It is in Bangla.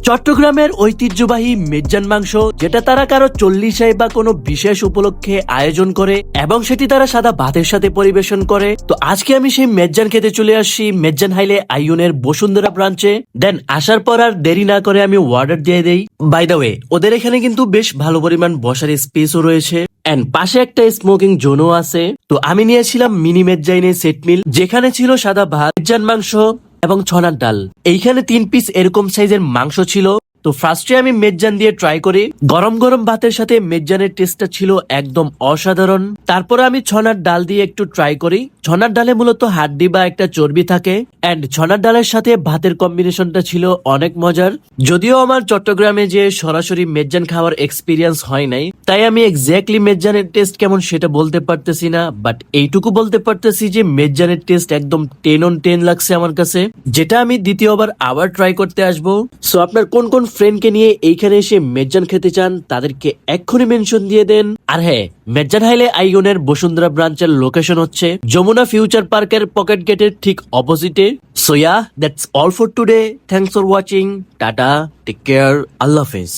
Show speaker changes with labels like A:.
A: চট্টগ্রামের ঐতিহ্যবাহী মেজ্জান মাংস, যেটা তারা কারো 40 বা কোনো বিশেষ উপলক্ষে আয়োজন করে এবং সেটি তারা সাদা ভাতের সাথে পরিবেশন করে। তো আজকে আমি সেই মেজ্জান খেতে চলে আসছি মেজ্জান হাইলে আইয়ুনের বসুন্ধরা ব্রাঞ্চে। দেন আসার পর আর দেরি না করে আমি অর্ডার দিয়ে দেই। বাই দ্য ওয়ে, ওদের এখানে কিন্তু বেশ ভালো পরিমাণ বসার স্পেসও রয়েছে এন্ড পাশে একটা স্মোকিং জোনও আছে। তো আমি নিয়েছিলাম মিনি মেজ্জাইনের সেট মিল, যেখানে ছিল সাদা ভাত, মেজ্জান মাংস এবং ছনার ডাল। এইখানে 3 পিস এরকম সাইজের মাংস ছিল। তো ফার্স্টে আমি মেজ্জান দিয়ে ট্রাই করি। গরম গরম ভাতের সাথে মেজ্জানের টেস্টটা ছিল একদম অসাধারণ। তারপরে আমি ছনার ডাল দিয়ে একটু ট্রাই করি। ছনার ডালে মূলত হাড্ডি বা একটা চর্বি থাকে এন্ড ছনার ডালের সাথে ভাতের কম্বিনেশনটা ছিল অনেক মজার। যদিও আমার চট্টগ্রামে যে সরাসরি মেজ্জান খাওয়ার এক্সপিরিয়েন্স হয় নাই, তাই আমি এক্স্যাক্টলি মেজ্জানের টেস্ট কেমন সেটা বলতে পারতেছি না, বাট এইটুকু বলতে পারতেছি যে মেজ্জানের টেস্ট একদম 10 on 10 লাগছে আমার কাছে, যেটা আমি দ্বিতীয়বার আবার ট্রাই করতে আসবো। সো আপনার কোন কোন ফ্রেন্ডকে নিয়ে এইখানে এসে মেজ্জান খেতে চান তাদেরকে এক্ষুনি মেনশন দিয়ে দেন। আর হ্যাঁ, মেজ্জান হাইলে আইয়ুনের বসুন্ধরা ব্রাঞ্চের লোকেশন হচ্ছে যমুনা ফিউচার পার্কের পকেট গেটের ঠিক অপোজিটে। So yeah, that's all for today. Thanks for watching. Tata, take care, Allah Hafiz.